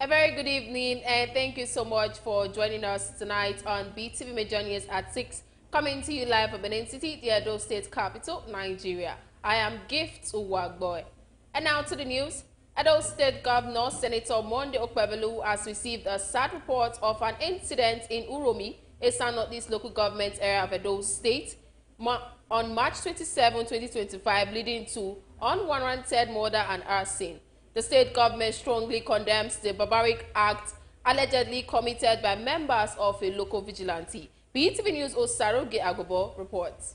A very good evening, and thank you so much for joining us tonight on BeeTv Major News at 6, coming to you live from Benin City, the Edo State capital, Nigeria. I am Gift Uwagboy. And now to the news. Edo State Governor Senator Monday Okpebholo has received a sad report of an incident in Uromi, a South Northeast local government area of Edo State, on March 27, 2025, leading to unwarranted murder and arson. The state government strongly condemns the barbaric act allegedly committed by members of a local vigilante. BeeTv News' Osaroge Agobo reports.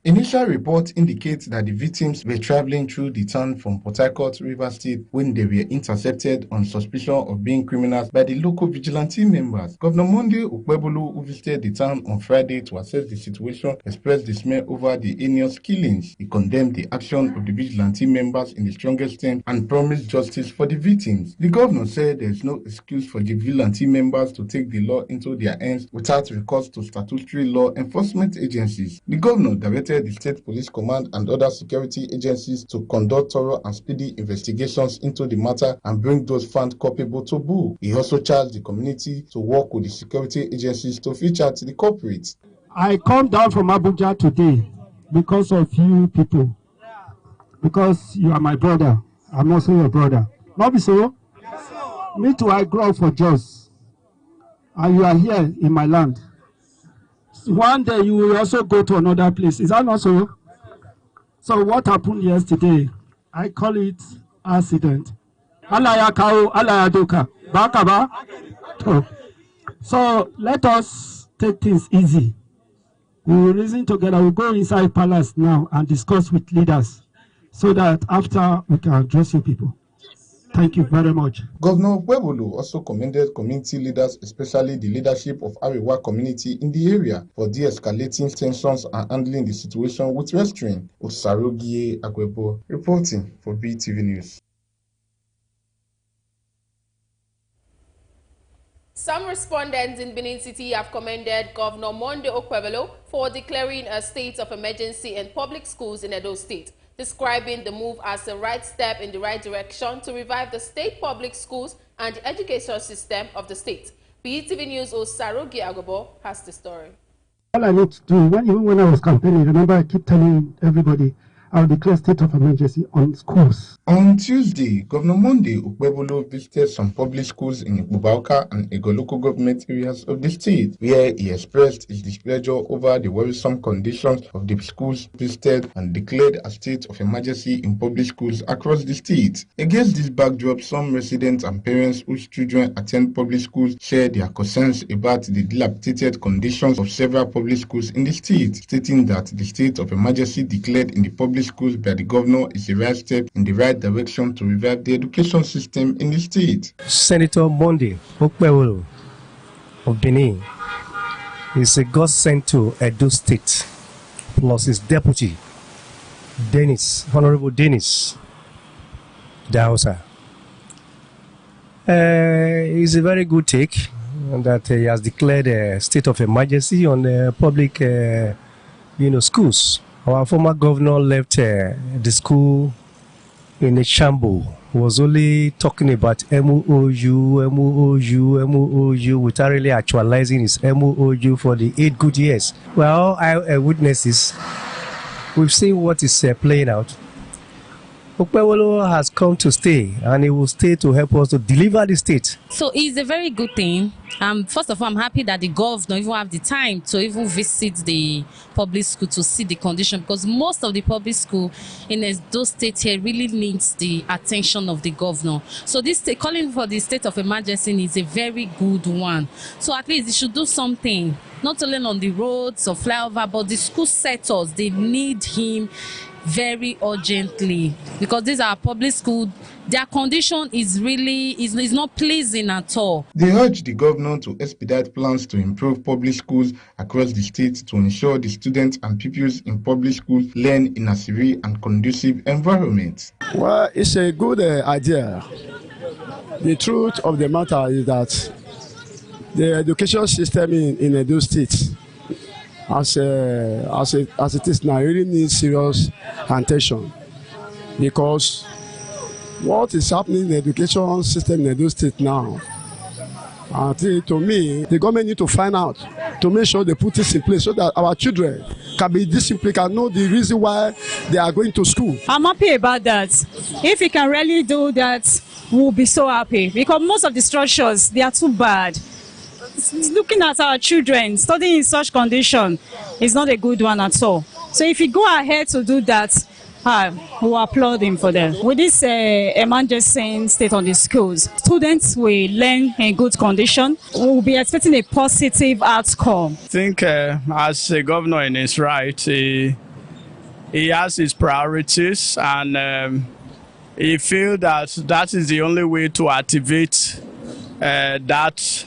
Initial reports indicate that the victims were traveling through the town from Port Harcourt, River State, when they were intercepted on suspicion of being criminals by the local vigilante members. Governor Monday Okpebholo, who visited the town on Friday to assess the situation, expressed dismay over the heinous killings. He condemned the action of the vigilante members in the strongest terms and promised justice for the victims. The governor said there is no excuse for the vigilante members to take the law into their hands without recourse to statutory law enforcement agencies. The governor directed the State Police Command and other security agencies to conduct thorough and speedy investigations into the matter and bring those found culpable to book. He also charged the community to work with the security agencies to reach out to the culprits. I come down from Abuja today because of you people. Because you are my brother. I'm also your brother. Not be so? Me too, I grew up for Jos. And you are here in my land. One day you will also go to another place. Is that not so? So what happened yesterday? I call it accident. So let us take things easy. We will reason together. We'll go inside palace now and discuss with leaders so that after we can address you people. Thank you very much. Governor Okpebholo also commended community leaders, especially the leadership of Arewa community in the area, for de-escalating tensions and handling the situation with restraint. Osarogie Agwebo reporting for BeeTv News. Some respondents in Benin City have commended Governor Monday Okpebholo for declaring a state of emergency in public schools in Edo State, describing the move as a right step in the right direction to revive the state public schools and the education system of the state. BeeTv News' Osaroge Agobo has the story. All I need to do, even when I was campaigning, remember I keep telling everybody, I'll declare state of emergency on schools. On Tuesday, Governor Monday Okpebholo visited some public schools in Bubauka and Ego local government areas of the state, where he expressed his displeasure over the worrisome conditions of the schools visited and declared a state of emergency in public schools across the state. Against this backdrop, some residents and parents whose children attend public schools shared their concerns about the dilapidated conditions of several public schools in the state, stating that the state of emergency declared in the public schools by the governor is a right step in the right direction to revive the education system in the state. Senator Monday Okpebholo of Benin is a godsend to Edo State, plus his deputy, Honorable Dennis Dausa. It's a very good take that he has declared a state of emergency on the public schools. Our former governor left the school in a shambles. Was only talking about MOU, without really actualizing his MOU for the 8 good years. Well, eyewitnesses, we've seen what is playing out. Okpebholo has come to stay, and he will stay to help us to deliver the state. So it's a very good thing. First of all, I'm happy that the governor even have the time to even visit the public school to see the condition, because most of the public school in Edo State here really needs the attention of the governor. So this calling for the state of emergency is a very good one. So at least he should do something, not only on the roads or flyover, but the school sectors, they need him very urgently, because these are public schools. Their condition is really is not pleasing at all. They urge the governor to expedite plans to improve public schools across the state to ensure the students and pupils in public schools learn in a serene and conducive environment. Well, it's a good idea. The truth of the matter is that the education system in Edo State as it is now, really needs serious attention, because what is happening in the education system in Edo State now, to me, the government need to find out, to make sure they put this in place so that our children can be disciplined, can know the reason why they are going to school. I'm happy about that. If we can really do that, we'll be so happy, because most of the structures, they are too bad. Looking at our children studying in such condition is not a good one at all. So if you go ahead to do that, we'll applaud him for that. With this emergency state on the schools, students will learn in good condition. We'll be expecting a positive outcome. I think as a governor in his right, he has his priorities, and he feels that that is the only way to activate that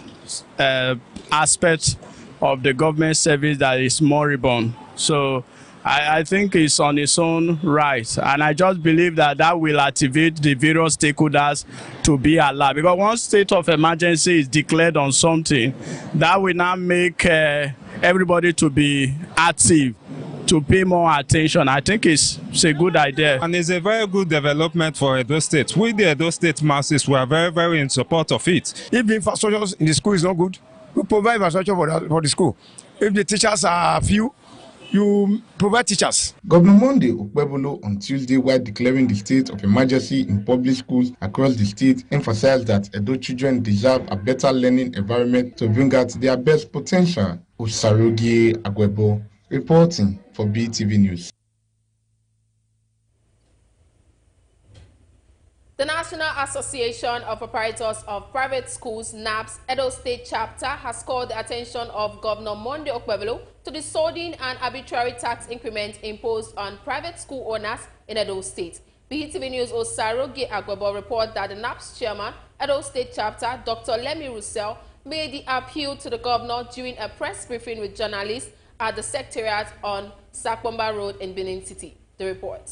aspect of the government service that is moribund. So I think it's on its own right, and I just believe that that will activate the various stakeholders to be alert, because once state of emergency is declared on something, that will now make everybody to be active, to pay more attention. I think it's a good idea. And it's a very good development for Edo State. We, the Edo State masses, we are very, very in support of it. If the infrastructure in the school is not good, you provide infrastructure for the school. If the teachers are few, you provide teachers. Governor Monday Okpebolo on Tuesday, while declaring the state of emergency in public schools across the state, emphasized that Edo children deserve a better learning environment to bring out their best potential. Osarogie Agwebo reporting for BeeTv News. The National Association of Proprietors of Private Schools, NAPS, Edo State Chapter, has called the attention of Governor Monday Okpebolo to the sudden and arbitrary tax increment imposed on private school owners in Edo State. BeeTv News Osarogie Agwebo report that the NAPS chairman, Edo State Chapter, Dr. Lemmy Russell, made the appeal to the governor during a press briefing with journalists at the Secretariat on Sakbomba Road in Benin City. The report.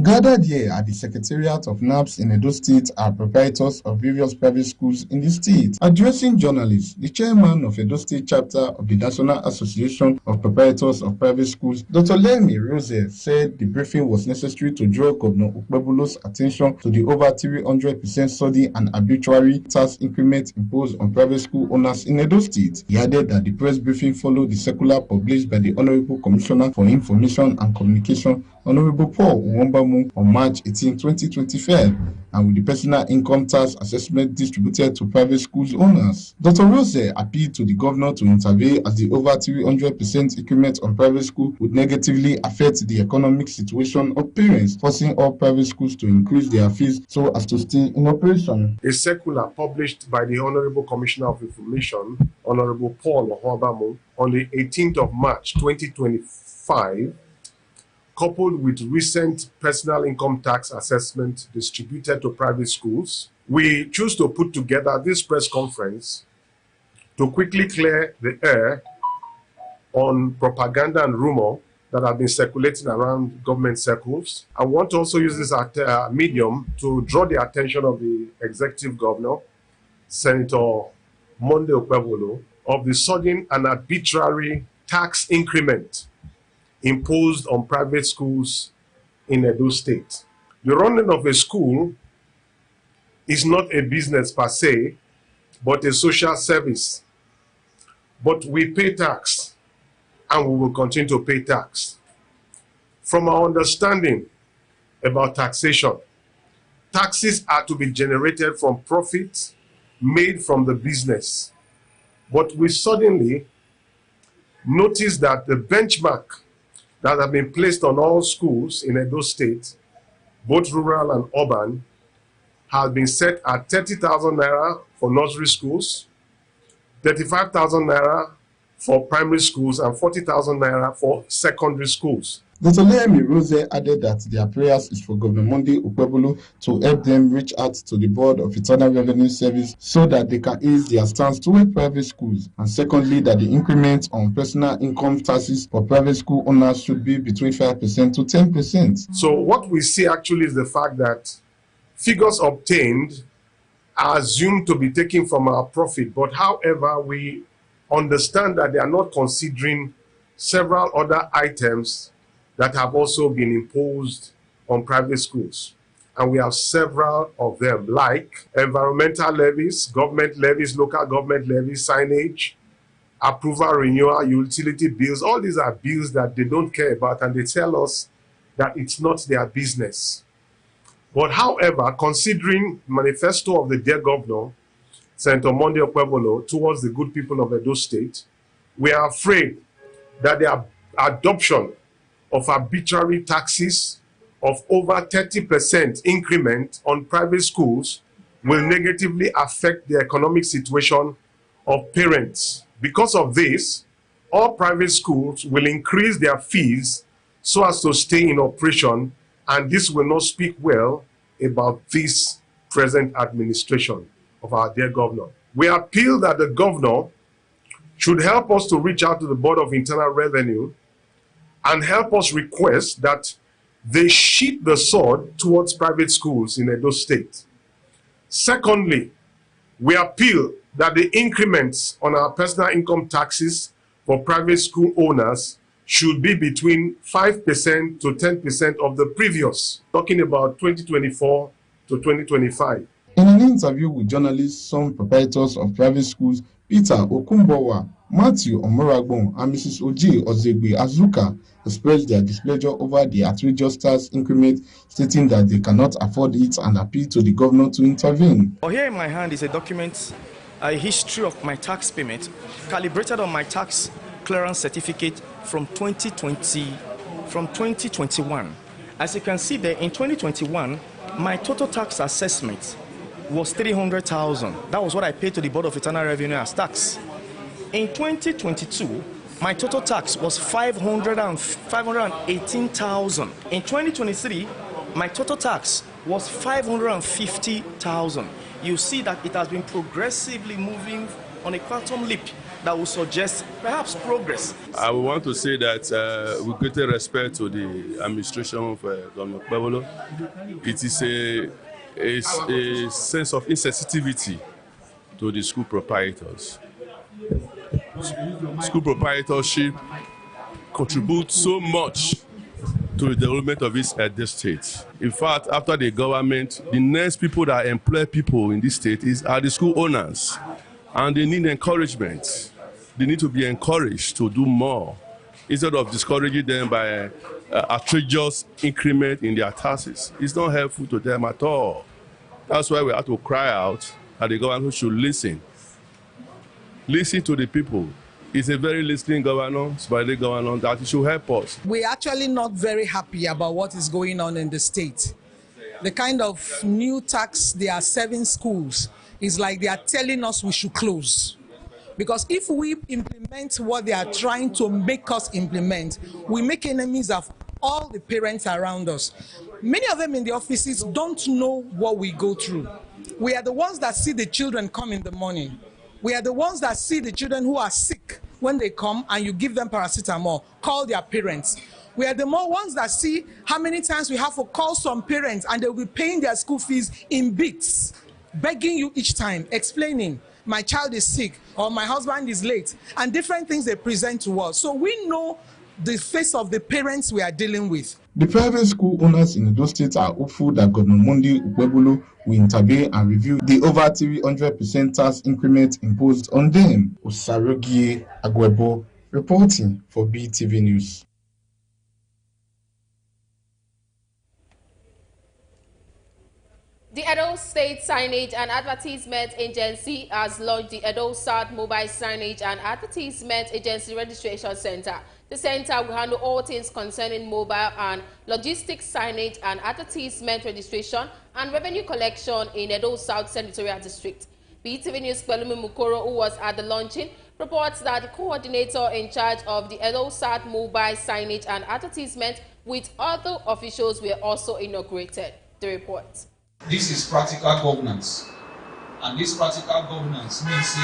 Gathered here at the Secretariat of NAPS in Edo State are proprietors of various private schools in the state. Addressing journalists, the chairman of Edo State Chapter of the National Association of Proprietors of Private Schools, Dr. Lemmy Rose, said the briefing was necessary to draw Governor Okpebolo's attention to the over 300% sudden and arbitrary tax increment imposed on private school owners in Edo State. He added that the press briefing followed the circular published by the Honorable Commissioner for Information and Communication, Honorable Paul Nwambamu, on March 18, 2025, and with the personal income tax assessment distributed to private schools owners. Dr. Rose appealed to the governor to intervene, as the over 300% increment on private school would negatively affect the economic situation of parents, forcing all private schools to increase their fees so as to stay in operation. A circular published by the Honorable Commissioner of Information, Honorable Paul Nwambamu, on the 18th of March 2025, coupled with recent personal income tax assessment distributed to private schools, we choose to put together this press conference to quickly clear the air on propaganda and rumor that have been circulating around government circles. I want to also use this medium to draw the attention of the executive governor, Senator Monday Okpebolo, of the sudden and arbitrary tax increment imposed on private schools in Edo State. The running of a school is not a business per se, but a social service. But we pay tax, and we will continue to pay tax. From our understanding about taxation, taxes are to be generated from profits made from the business. But we suddenly noticed that the benchmark that have been placed on all schools in Edo State, both rural and urban, has been set at 30,000 naira for nursery schools, 35,000 naira for primary schools, and 40,000 naira for secondary schools. Dr. Lemmy Rose added that their prayers is for Governor Monday Okpebolo to help them reach out to the Board of Internal Revenue Service so that they can ease their stance toward private schools. And secondly, that the increment on personal income taxes for private school owners should be between 5% to 10%. So what we see actually is the fact that figures obtained are assumed to be taken from our profit, but however, we understand that they are not considering several other items that have also been imposed on private schools. And we have several of them, like environmental levies, government levies, local government levies, signage, approval renewal, utility bills. All these are bills that they don't care about, and they tell us that it's not their business. But however, considering the manifesto of the dear governor, Senator Monday Okpebholo, towards the good people of Edo State, we are afraid that the adoption of arbitrary taxes of over 30% increment on private schools will negatively affect the economic situation of parents. Because of this, all private schools will increase their fees so as to stay in operation, and this will not speak well about this present administration of our dear governor. We appeal that the governor should help us to reach out to the Board of Internal Revenue and help us request that they sheath the sword towards private schools in Edo State. Secondly, we appeal that the increments on our personal income taxes for private school owners should be between 5% to 10% of the previous, talking about 2024 to 2025. In an interview with journalists, some proprietors of private schools, Peter Okumbowa, Matthew Omoragbon, and Mrs. Oji Ozegbe Azuka, expressed their displeasure over the outrageous tax increment, stating that they cannot afford it and appeal to the governor to intervene. Here in my hand is a document, a history of my tax payment, calibrated on my tax clearance certificate from 2021. As you can see there, in 2021, my total tax assessment was 300,000. That was what I paid to the Board of Internal Revenue as tax. In 2022, my total tax was 518,000. In 2023, my total tax was 550,000. You see that it has been progressively moving on a quantum leap that will suggest perhaps progress. I would want to say that with great respect to the administration of Governor Okpebholo, it is a sense of insensitivity to the school proprietors. School proprietorship contributes so much to the development of this state. In fact, after the government, the next people that employ people in this state are the school owners, and they need encouragement. They need to be encouraged to do more instead of discouraging them by outrageous increment in their taxes. It's not helpful to them at all. That's why we have to cry out that the government should listen. Listen to the people. It's a very listening governor, Spidey governor, that he should help us. We're actually not very happy about what is going on in the state. The kind of new tax they are serving schools is like they are telling us we should close. Because if we implement what they are trying to make us implement, we make enemies of all the parents around us. Many of them in the offices don't know what we go through. We are the ones that see the children come in the morning. We are the ones that see the children who are sick when they come and you give them paracetamol, call their parents. We are the more ones that see how many times we have to call some parents and they'll be paying their school fees in bits, begging you each time, explaining, my child is sick or my husband is late, and different things they present to us. So we know the face of the parents we are dealing with. The private school owners in Edo State are hopeful that Governor Monday Okpebholo will intervene and review the over 300% tax increment imposed on them. Osarogie Agwebo reporting for BeeTv News. The Edo State Signage and Advertisement Agency has launched the Edo South Mobile Signage and Advertisement Agency Registration Center. The center will handle all things concerning mobile and logistics signage and advertisement registration and revenue collection in Edo South Senatorial District. BeeTv News Pelumi Mukoro, who was at the launching, reports that the coordinator in charge of the Edo South Mobile Signage and Advertisement with other officials were also inaugurated. The report. This is practical governance, and this practical governance means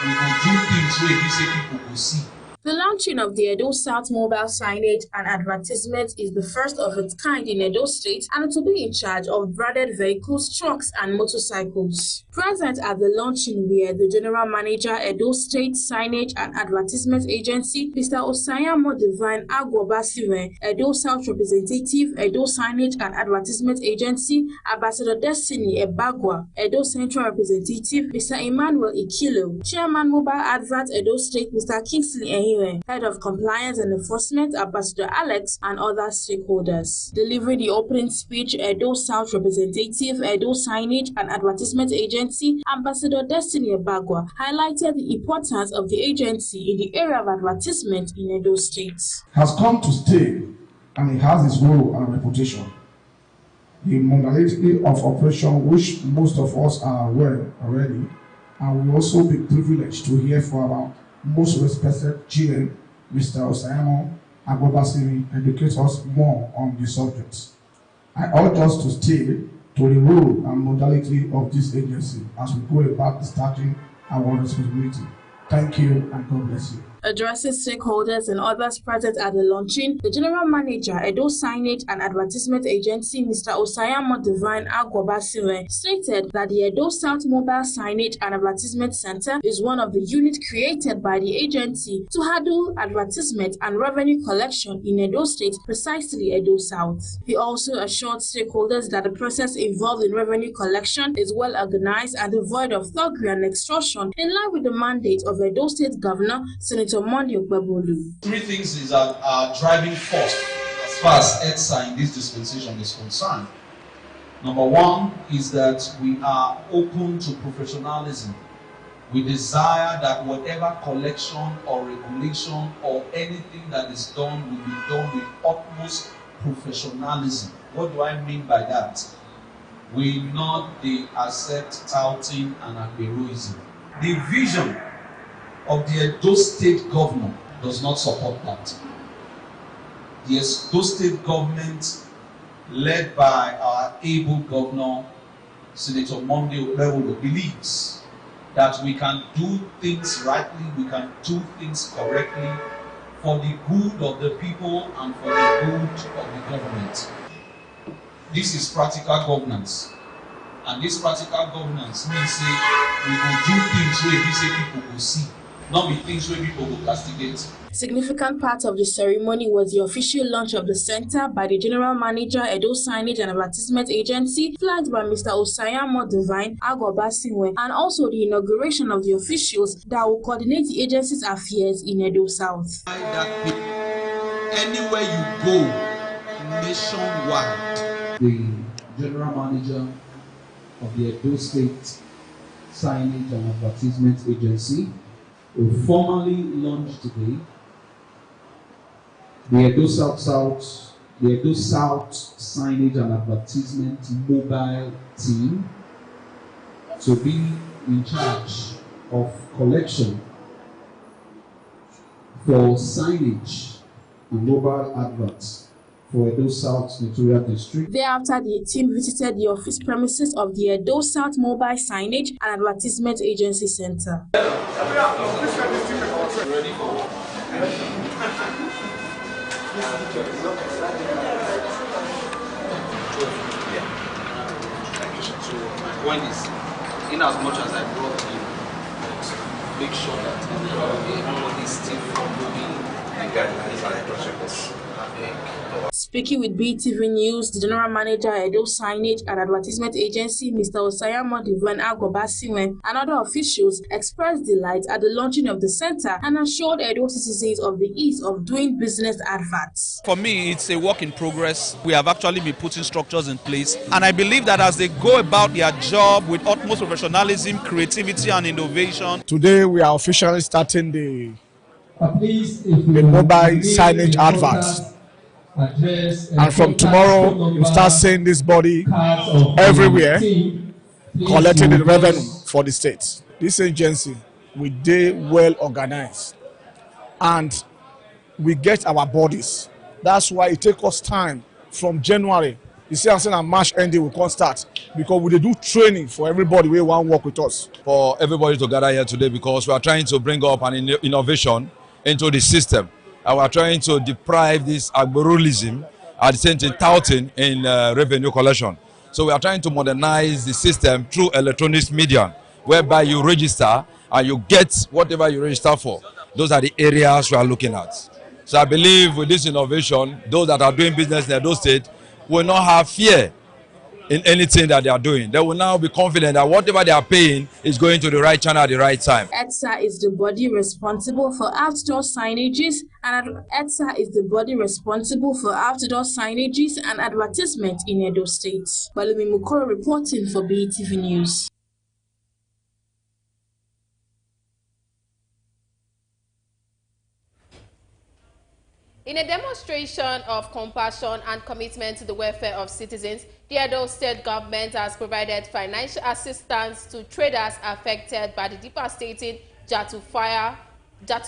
we will do things where you say people will see. The launching of the Edo South mobile signage and advertisement is the first of its kind in Edo State, and it will be in charge of branded vehicles, trucks, and motorcycles. Present at the launching were the General Manager, Edo State Signage and Advertisement Agency, Mr. Osayamo Divine Agwabasiwe, Edo South Representative, Edo Signage and Advertisement Agency, Ambassador Destiny Ebagwa, Edo Central Representative, Mr. Emmanuel Ikilo, Chairman Mobile Advert Edo State, Mr. Kingsley Ehiwe, Head of Compliance and Enforcement, Ambassador Alex, and other stakeholders. Delivering the opening speech, Edo South Representative, Edo Signage and Advertisement Agency, Ambassador Destiny Ebagwa, highlighted the importance of the agency in the area of advertisement in Edo State. Has come to stay, and it has its role and reputation. The modality of operation, which most of us are aware already, and will also be privileged to hear from our most respected GM, Mr. Osayamo Agwabasiwe, educate us more on the subject. I urge us to stay to the role and modality of this agency as we go about discharging our responsibility. Thank you, and God bless you. Addressing stakeholders and others present at the launching, the General Manager, Edo Signage and Advertisement Agency, Mr. Osayamo Divine Agwabasiwe, stated that the Edo South Mobile Signage and Advertisement Center is one of the units created by the agency to handle advertisement and revenue collection in Edo State, precisely Edo South. He also assured stakeholders that the process involved in revenue collection is well organized and devoid of thuggery and extortion, in line with the mandate of Edo State Governor, Senator Monday Okpebholo. Three things is our driving force as far as EDSA in this dispensation is concerned. Number one is that we are open to professionalism. We desire that whatever collection or regulation or anything that is done will be done with utmost professionalism. What do I mean by that? We not accept touting and heroism. The vision of the Edo State government does not support that. The Edo State government, led by our able governor, Senator Monday Okpebholo, believes that we can do things rightly, we can do things correctly for the good of the people and for the good of the government. This is practical governance. And this practical governance means we will do things where we say people will see, not be things where people will castigate. Significant part of the ceremony was the official launch of the center by the General Manager, Edo Signage and Advertisement Agency, flagged by Mr. Osayamo Divine Agwabasiwe, and also the inauguration of the officials that will coordinate the agency's affairs in Edo South. Anywhere you go, nationwide. The General Manager of the Edo State Signage and Advertisement Agency will formally launch today the Edo South Signage and Advertisement Mobile Team to be in charge of collection for signage and mobile adverts for Edo South Senatorial District. Thereafter, the team visited the office premises of the Edo South Mobile Signage and Advertisement Agency Center. Point is, in as much as I brought you, make sure that everybody is still following the guidelines and protocols. Speaking with BeeTv News, the General Manager, Edo Signage and Advertisement Agency, Mr. Osayamo Divine Agwabasiwe, and other officials expressed delight at the launching of the center and assured Edo citizens of the ease of doing business adverts. For me, it's a work in progress. We have actually been putting structures in place, and I believe that as they go about their job with utmost professionalism, creativity, and innovation. Today, we are officially starting the mobile signage adverts. And from tomorrow, you start seeing this body everywhere collecting the revenue for the state. This agency, we dey well organized and we get our bodies. That's why it takes us time from January. You see, I'm saying on March ending we can't start because we do training for everybody who want to work with us. For everybody to gather here today because we are trying to bring up an innovation into the system. And we're trying to deprive this agborulism at the same time touting in revenue collection. So we are trying to modernize the system through electronic medium, whereby you register and you get whatever you register for. Those are the areas we are looking at. So I believe with this innovation, those that are doing business in Edo State will not have fear in anything that they are doing. They will now be confident that whatever they are paying is going to the right channel at the right time. EDSA is the body responsible for outdoor signages and advertisement in Edo State. Balumi Mukoro reporting for BeeTv News. In a demonstration of compassion and commitment to the welfare of citizens, the Edo State government has provided financial assistance to traders affected by the devastating Jatu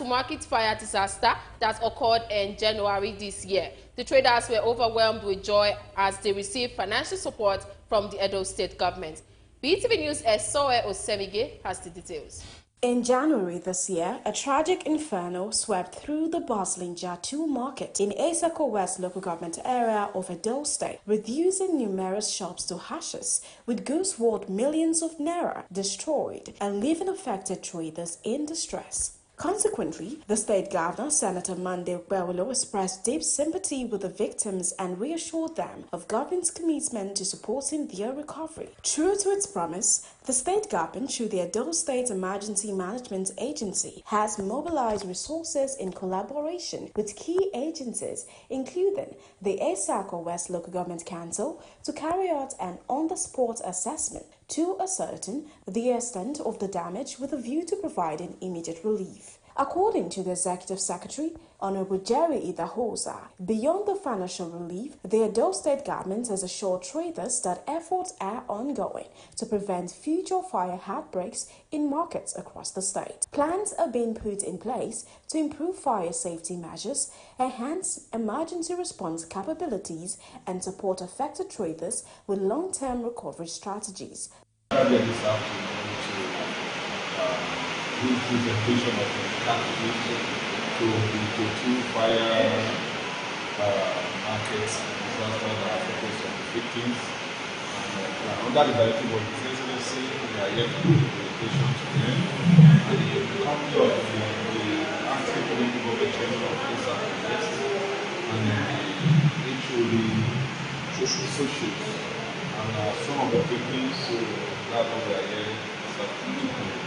Market fire disaster that occurred in January this year. The traders were overwhelmed with joy as they received financial support from the Edo State government. BeeTv News' Esoe Osemige has the details. In January this year, a tragic inferno swept through the bustling Jatu Market in Asako West local government area of Edo State, reducing numerous shops to ashes, with goods worth millions of naira destroyed and leaving affected traders in distress. Consequently, the state governor, Senator Monday Okpebolo, expressed deep sympathy with the victims and reassured them of government's commitment to supporting their recovery. True to its promise, the state government, through the Edo State Emergency Management Agency, has mobilized resources in collaboration with key agencies, including the Asako West Local Government Council, to carry out an on-the-spot assessment to ascertain the extent of the damage with a view to providing immediate relief. According to the Executive Secretary, Honorable Jerry Idahosa, beyond the financial relief, the Edo State government has assured traders that efforts are ongoing to prevent future fire outbreaks in markets across the state. Plans are being put in place to improve fire safety measures, enhance emergency response capabilities, and support affected traders with long-term recovery strategies. Presentation of the candidate to the two fire markets disaster that affected some victims. And under the directive of the presidency, we are yet to do the presentation to them. And the company of the acting political government chairman of this West and HOD associates and some of the victims, so that's what we are here this afternoon.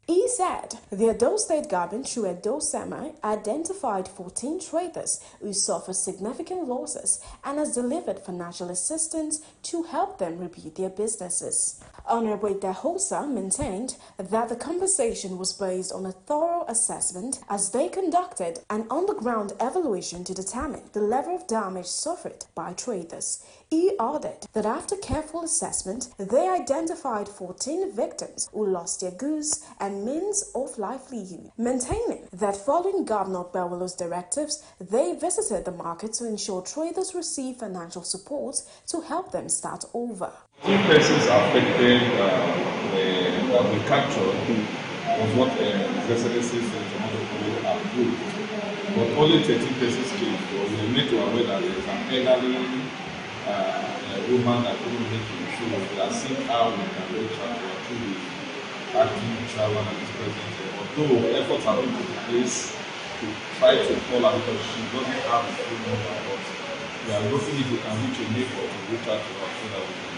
He said the Edo State government, through Edo Semi, identified 14 traders who suffered significant losses and has delivered financial assistance to help them rebuild their businesses. Honorable Idahosa maintained that the compensation was based on a thorough assessment as they conducted an on-the-ground evaluation to determine the level of damage suffered by traders. He added that after careful assessment, they identified 14 victims who lost their goods and means of livelihood, maintaining that following Governor Okpebelo's directives, they visited the market to ensure traders receive financial support to help them start over. 2 persons affected that we captured was what the excellencies approved, but only 13 persons came. So we made to aware that there is an elderly woman that couldn't make it. So we are seeing how we can reach out to the acting chairman and his president. Although efforts are being put in place to try to call her because she doesn't have a phone number, but we are looking if we can reach a neighbor to reach out to her so that we can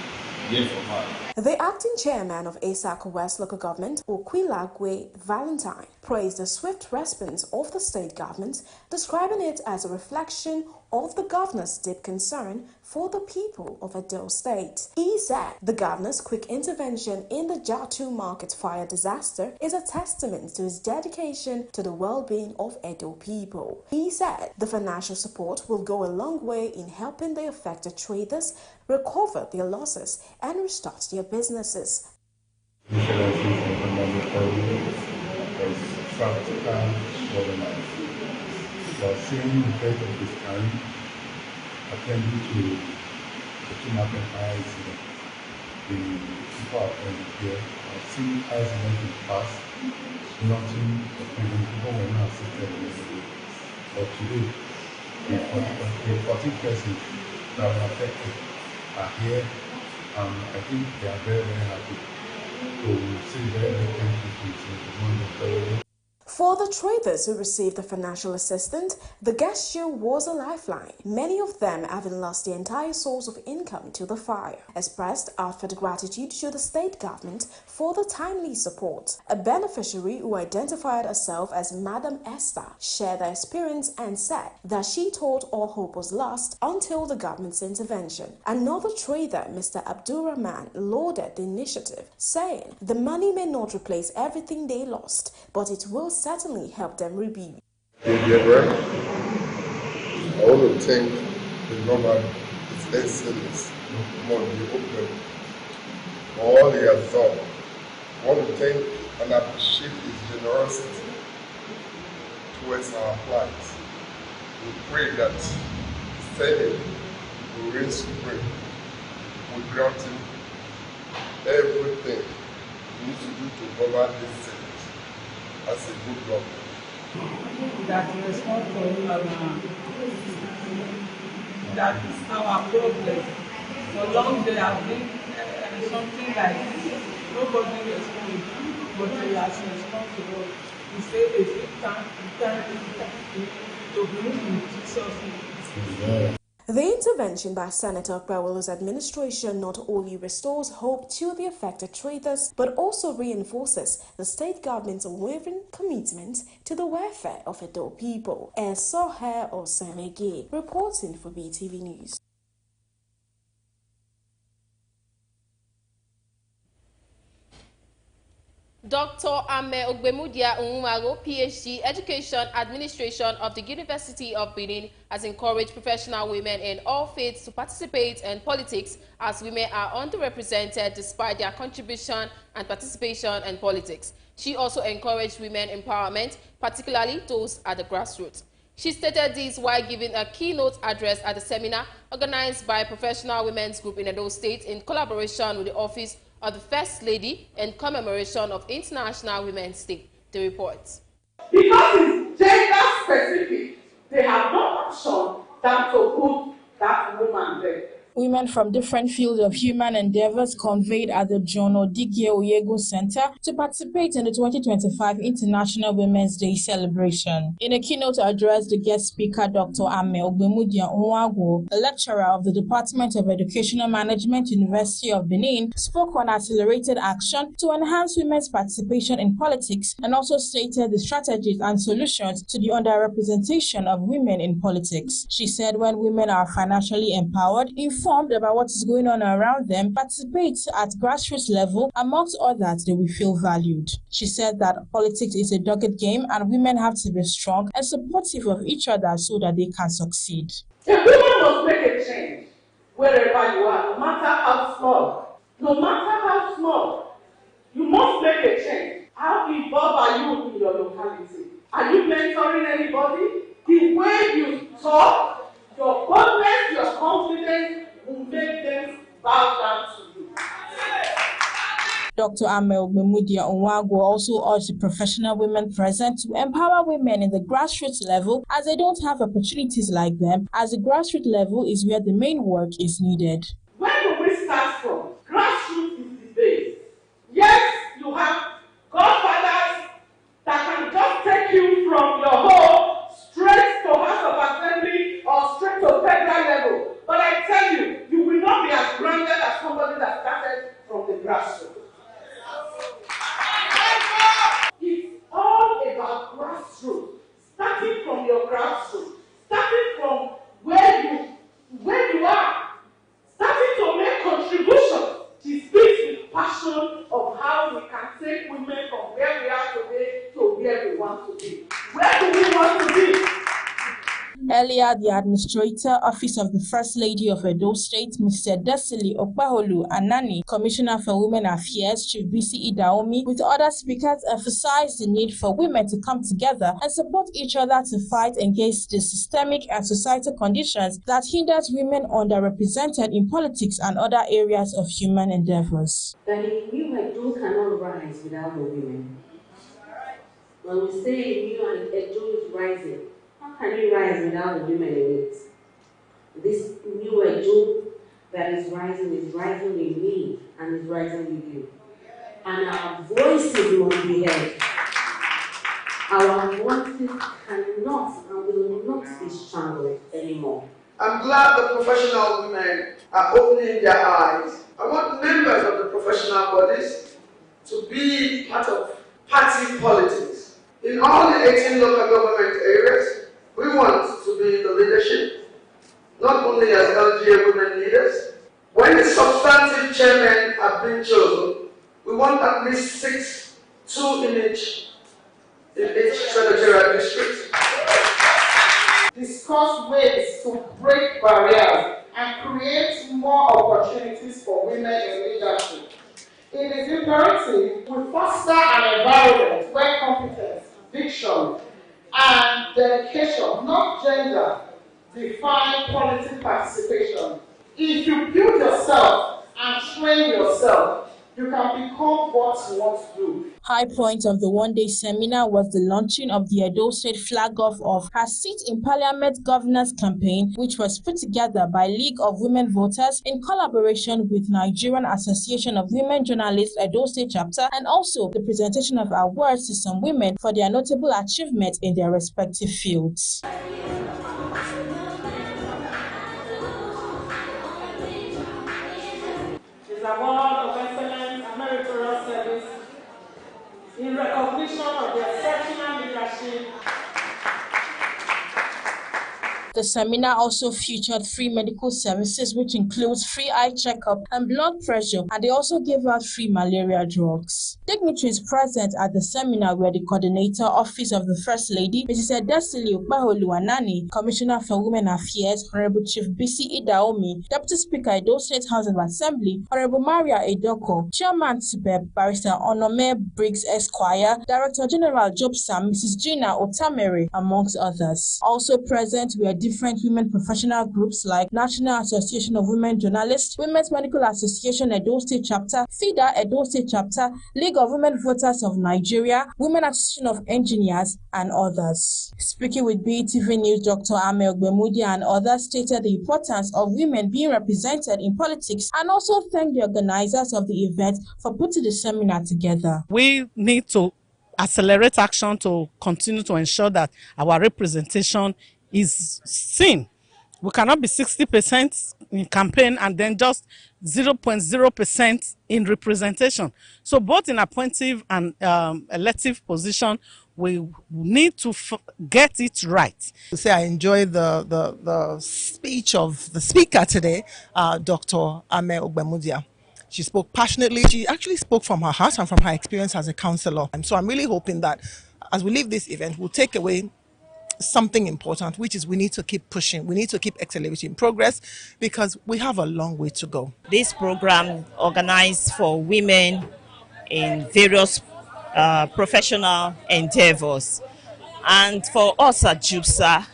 hear from her. The acting chairman of Asako West Local Government, Okwilagwe Valentine, praised the swift response of the state government, describing it as a reflection of the governor's deep concern for the people of Edo State. He said the governor's quick intervention in the Jatu Market fire disaster is a testament to his dedication to the well-being of Edo people. He said the financial support will go a long way in helping the affected traders recover their losses and restart their businesses. Seeing the effect of this time, attending to the 2 market fire incident. the people are here. I've seen as when it passed, launching the people were not assisted in this way. But today, the 14 persons that were affected are here. I think they are very, very happy. So we say very, very thankful to the money. For the traders who received the financial assistance, the gesture was a lifeline, many of them having lost the entire source of income to the fire. Expressed heartfelt gratitude to the state government for the timely support. A beneficiary who identified herself as Madam Esther shared her experience and said that she thought all hope was lost until the government's intervention. Another trader, Mr. Abdurrahman, lauded the initiative, saying the money may not replace everything they lost, but it will certainly help them rebuild. I want to thank the government, His Excellency, for all he has done. I want to thank and appreciate his generosity towards our clients. We pray that the Senate will reign supreme, will grant him everything he needs to do to govern this state as a good government. That response to that is our problem. For long they have been something like nobody responds, but they are responsible. We say a time to believe in Jesus. The intervention by Senator Okpebholo's administration not only restores hope to the affected traders, but also reinforces the state government's unwavering commitment to the welfare of Edo people. Soher Osenrege, reporting for BeeTv News. Dr. Ame Ogbemudia Unwumago, PhD, Education Administration of the University of Benin, has encouraged professional women in all faiths to participate in politics, as women are underrepresented despite their contribution and participation in politics. She also encouraged women empowerment, particularly those at the grassroots. She stated this while giving a keynote address at a seminar organized by Professional Women's Group in Edo State in collaboration with the Office of the First Lady in commemoration of International Women's Day. The report. Because it's gender specific, they have no option than to put that woman there. Women from different fields of human endeavors conveyed at the John Odigye Oyego Center to participate in the 2025 International Women's Day celebration. In a keynote address, the guest speaker, Dr. Ame Ogbemudia Unwumago, a lecturer of the Department of Educational Management, University of Benin, spoke on accelerated action to enhance women's participation in politics and also stated the strategies and solutions to the underrepresentation of women in politics. She said when women are financially empowered, informed about what is going on around them, participate at grassroots level, amongst others, they will feel valued. She said that politics is a dogged game and women have to be strong and supportive of each other so that they can succeed. A woman must make a change wherever you are, no matter how small. No matter how small, you must make a change. How involved are you in your locality? Are you mentoring anybody? The way you talk, your boldness, your confidence will make them bow down to you. Dr. Ame Ogbemudia Unwumago also urged the professional women present to empower women in the grassroots level, as they don't have opportunities like them, as the grassroots level is where the main work is needed. Where do we start from? Grassroots is the base. Yes, you have godfathers that can just take you from your home straight to House of Assembly or straight to federal level. But I tell you, you will not be as grounded as somebody that started from the grassroots. It's all about grassroots. Starting from your grassroots. Starting from where you are. Starting to make contributions Earlier, the Administrator, Office of the First Lady of Edo State, Mr. Desili Okpaholu Anani, Commissioner for Women Affairs, Chief BCE Daomi, with other speakers emphasized the need for women to come together and support each other to fight against the systemic and societal conditions that hinders women underrepresented in politics and other areas of human endeavors. That a new Edo cannot rise without the women. When we say a new Edo is rising, how can it rise without the women in it? This new Edo that is rising with me and is rising with you. And our voices must be heard. Our voices cannot and will not be strangled anymore. I'm glad the professional women are opening their eyes. I want members of the professional bodies to be part of party politics. In all the 18 local government areas, we want to be in the leadership, not only as LGA women leaders. When the substantive chairmen have been chosen, we want at least 6, 2 in each senatorial district. Discuss ways to break barriers and create more opportunities for women in leadership. It is imperative we foster an environment where competence, vision, and dedication, not gender, define policy participation. If you build yourself and train yourself, you can become what you want to do. High point of the one-day seminar was the launching of the Edo State flag-off of her seat in Parliament Governance Campaign, which was put together by League of Women Voters in collaboration with Nigerian Association of Women Journalists Edo State Chapter, and also the presentation of awards to some women for their notable achievements in their respective fields. Award of Excellence and Meritorious Service in recognition of their exceptional leadership. The seminar also featured free medical services, which includes free eye checkup and blood pressure, and they also gave out free malaria drugs. Dignitaries present at the seminar were the Coordinator, Office of the First Lady, Mrs. Desili Okpaholu Anani, Commissioner for Women Affairs, Honorable Chief BCE Daomi, Deputy Speaker, Edo State House of Assembly, Honorable Maria Edoko, Chairman TPEP, Barrister Onome Briggs Esquire, Director General Jobsa, Mrs. Gina Otamere, amongst others. Also present were different women professional groups like National Association of Women Journalists, Women's Medical Association Edo State Chapter, FIDA Edo State Chapter, League of Women Voters of Nigeria, Women Association of Engineers, and others. Speaking with BeeTv News, Dr. Ame Ogbemudia and others stated the importance of women being represented in politics and also thanked the organizers of the event for putting the seminar together. We need to accelerate action to continue to ensure that our representation is seen. We cannot be 60% in campaign and then just 0.0% in representation. So both in appointive and elective position, we need to get it right. Say I enjoyed the speech of the speaker today, Dr. Ame Ogbemudia. She spoke passionately. She actually spoke from her heart and from her experience as a counselor. And so I'm really hoping that as we leave this event, we'll take away something important, which is we need to keep pushing. We need to keep accelerating progress because we have a long way to go. This program organized for women in various professional endeavors. And for us at JUPSA,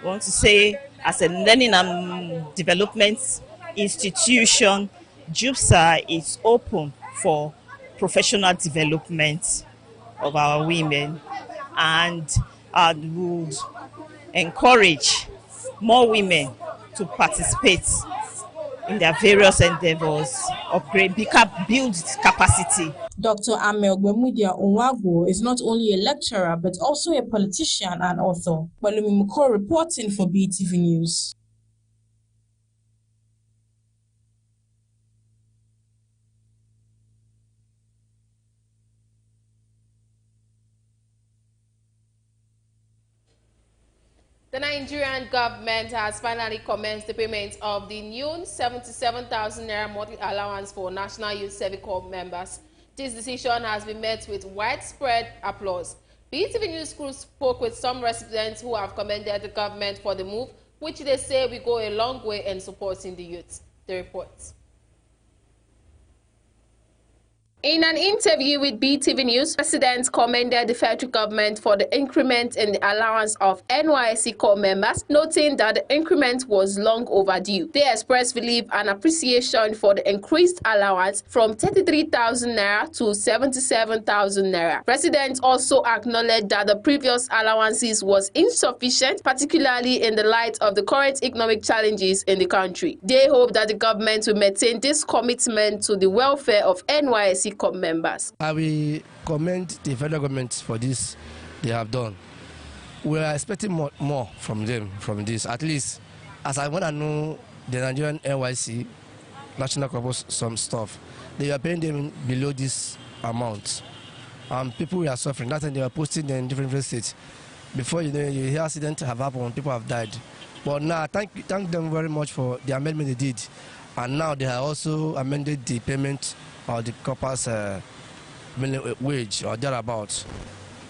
I want to say as a learning and development institution, JUPSA is open for professional development of our women, and would encourage more women to participate in their various endeavors, upgrade, build capacity. Dr. Ame Ogbemudia Onwagwo is not only a lecturer but also a politician and author. Balumi Muko reporting for BeeTv News. The Nigerian government has finally commenced the payment of the new 77,000 naira monthly allowance for National Youth Service Corps members. This decision has been met with widespread applause. BeeTv News crew spoke with some residents who have commended the government for the move, which they say will go a long way in supporting the youth. The report. In an interview with BeeTv News, residents commended the federal government for the increment in the allowance of NYSC corps members, noting that the increment was long overdue. They expressed relief and appreciation for the increased allowance from 33,000 naira to 77,000 naira. Residents also acknowledged that the previous allowances was insufficient, particularly in the light of the current economic challenges in the country. They hope that the government will maintain this commitment to the welfare of NYSC corps members. I will commend the federal government for this they have done. We are expecting more from them from this. At least, as I want to know the Nigerian NYC, National Corps, some stuff, they are paying them below this amount. People are suffering. That's why they are posting them in different states. Before you know, you hear accidents have happened, people have died. But now, thank them very much for the amendment they did. And now they have also amended the payment or the corpus minimum wage or thereabouts.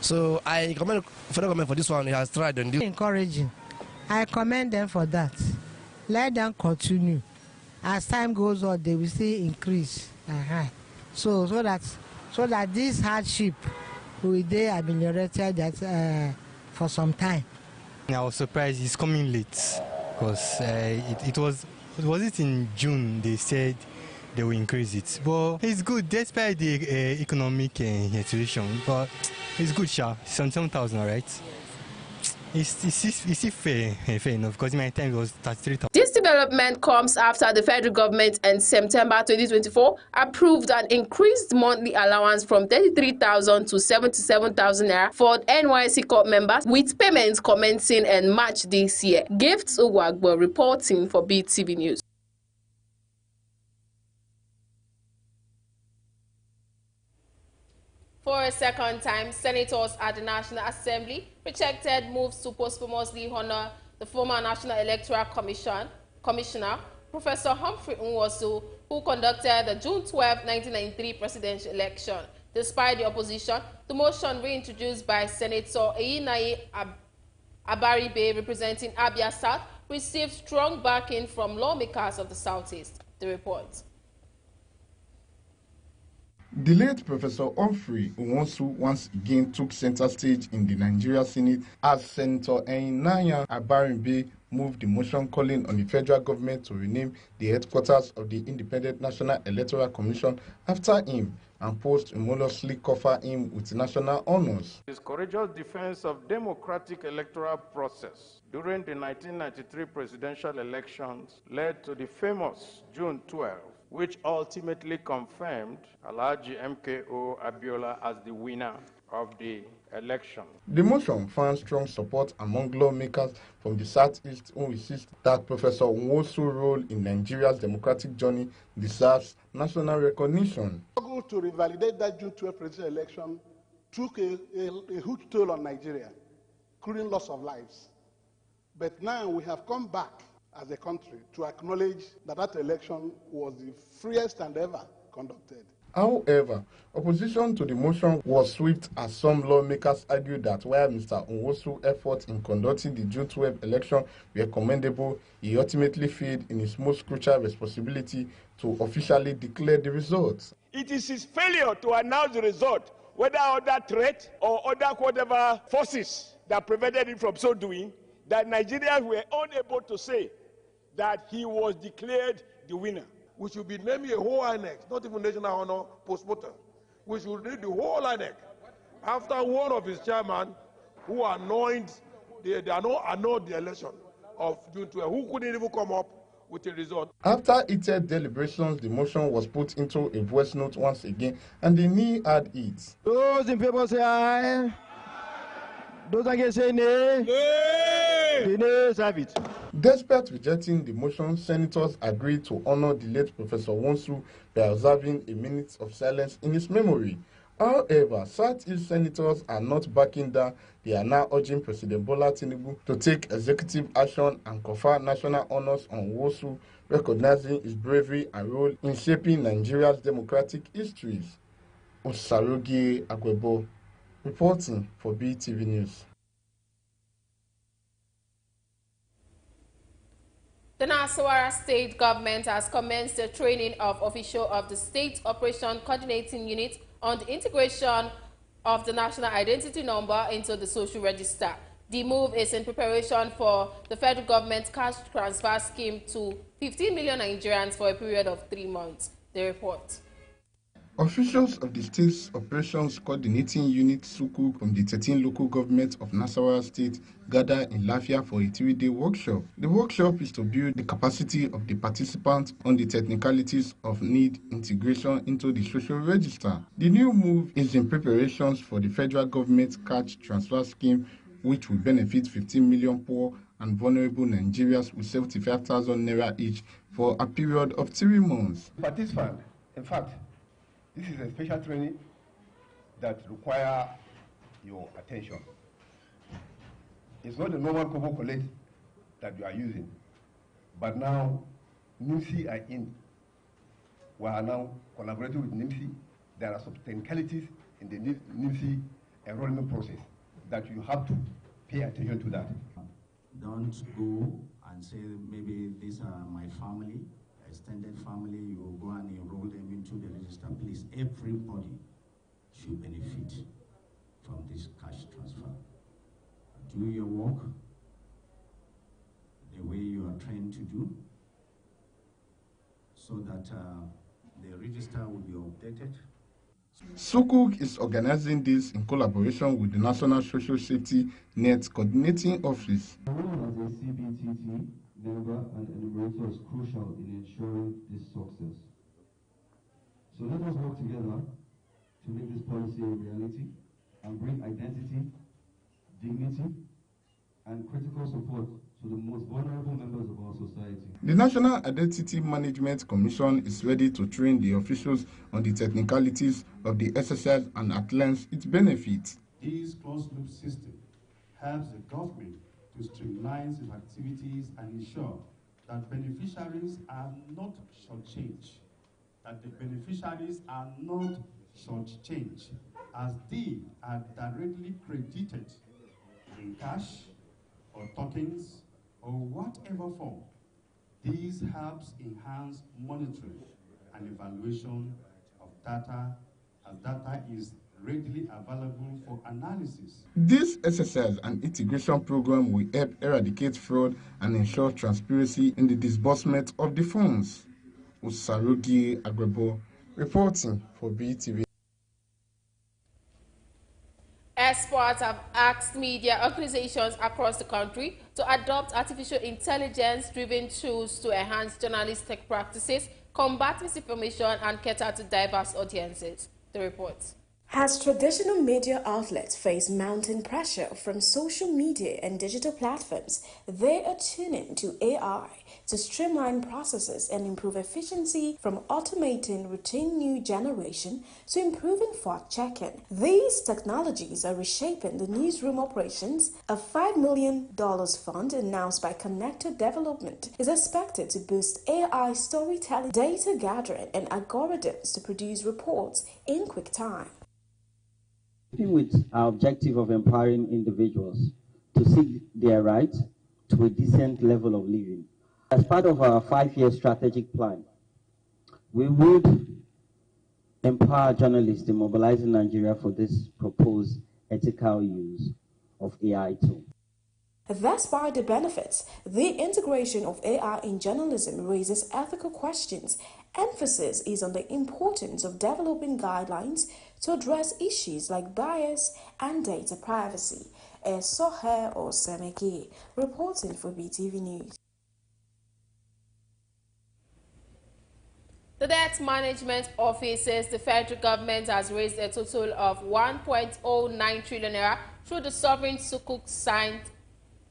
So I commend the federal government for this one. He has tried and do. Encouraging. I commend them for that. Let them continue. As time goes on, they will see increase. So that this hardship will be ameliorated for some time. I was surprised it's coming late because it was in June they said they will increase it, but it's good despite the economic situation. But it's good, sure. 7,000, right? It's fair enough because in my time it was 33,000. This development comes after the federal government in September 2024 approved an increased monthly allowance from 33,000 to 77,000 naira for NYSC corps members, with payments commencing in March this year. Gifts Uwagbo reporting for BeeTv News. For a second time, senators at the National Assembly rejected moves to posthumously honor the former National Electoral Commissioner, Professor Humphrey Nwosu, who conducted the June 12, 1993 presidential election. Despite the opposition, the motion reintroduced by Senator Eyinaye Abaribe, representing Abia South, received strong backing from lawmakers of the Southeast. The report. The late Professor Humphrey Nwosu once again took center stage in the Nigeria Senate as Senator Eyinaye Abaribe moved the motion calling on the federal government to rename the headquarters of the Independent National Electoral Commission after him and posthumously cover him with national honors. His courageous defense of democratic electoral process during the 1993 presidential elections led to the famous June 12, which ultimately confirmed Alhaji MKO Abiola as the winner of the election. The motion found strong support among lawmakers from the Southeast who insist that Professor Nwosu's role in Nigeria's democratic journey deserves national recognition. The struggle to revalidate that June 12 presidential election took a huge toll on Nigeria, including loss of lives. But now we have come back as a country to acknowledge that that election was the freest and ever conducted. However, opposition to the motion was swift as some lawmakers argued that while Mr. Nwosu's efforts in conducting the June 12 election were commendable, he ultimately failed in his most crucial responsibility to officially declare the results. It is his failure to announce the result, whether other threat or other whatever forces that prevented him from so doing, that Nigerians were unable to say that he was declared the winner. We should be naming a whole INEC, not even national honor post-mortem. We should name the whole INEC after one of his chairman who annoyed the election of June 12, who couldn't even come up with a result. After heated deliberations, the motion was put into a voice note once again, and the knee had it. Those in favor say aye. Those against say nay. Nay. The nays have it. Despite rejecting the motion, senators agreed to honor the late Professor Nwosu by observing a minute of silence in his memory. However, Southeast senators are not backing down. They are now urging President Bola Tinubu to take executive action and confer national honors on Nwosu, recognizing his bravery and role in shaping Nigeria's democratic histories. Osarogie Agwebo, Reporting for BeeTv News. The Nasarawa state government has commenced the training of officials of the State Operation Coordinating Unit on the integration of the national identity number into the social register. The move is in preparation for the federal government cash transfer scheme to 15 million Nigerians for a period of 3 months. The report. Officials of the State's Operations Coordinating Unit (SUCU) from the 13 local governments of Nasarawa State gathered in Lafia for a 3-day workshop. The workshop is to build the capacity of the participants on the technicalities of need integration into the social register. The new move is in preparations for the federal government cash transfer scheme, which will benefit 15 million poor and vulnerable Nigerians with 75,000 naira each for a period of 3 months. Participant, in fact, this is a special training that requires your attention. It's not the normal Kobo collect that you are using, but now NIMSI are in. We are now collaborating with NIMSI. There are some technicalities in the NIMSI enrollment process that you have to pay attention to that. Don't go and say maybe these are my family, extended family, you go and enroll them into the register. Please, everybody should benefit from this cash transfer. Do your work the way you are trained to do, so that the register will be updated. SUCU is organizing this in collaboration with the National Social Safety Net Coordinating Office. The role as a CBTT member and enumerator is crucial in ensuring this success. So let us work together to make this policy a reality and bring identity, dignity, and critical support to the most vulnerable members of our society. The National Identity Management Commission is ready to train the officials on the technicalities of the exercise and at length its benefits. This closed-loop system helps the government to streamline its activities and ensure that beneficiaries are not shortchanged, as they are directly credited in cash or tokens or whatever form. This helps enhance monitoring and evaluation of data, as data is readily available for analysis. This exercise and integration program will help eradicate fraud and ensure transparency in the disbursement of the funds. Usarugi Agrebo, reporting for BeeTv. Experts have asked media organizations across the country to adopt artificial intelligence-driven tools to enhance journalistic practices, combat misinformation, and cater to diverse audiences. The report. As traditional media outlets face mounting pressure from social media and digital platforms, they are tuning to AI to streamline processes and improve efficiency, from automating routine news generation to improving fact-checking. These technologies are reshaping the newsroom operations. A $5 million fund announced by Connected Development is expected to boost AI storytelling, data gathering, and algorithms to produce reports in quick time. With our objective of empowering individuals to seek their right to a decent level of living. As part of our 5-year strategic plan, we would empower journalists in mobilizing Nigeria for this proposed ethical use of AI tools. Despite the benefits, the integration of AI in journalism raises ethical questions. Emphasis is on the importance of developing guidelines to address issues like bias and data privacy. Soher Osemeke, reporting for BeeTv News. The Debt Management Office says the federal government has raised a total of 1.09 trillion naira through the Sovereign Sukuk signed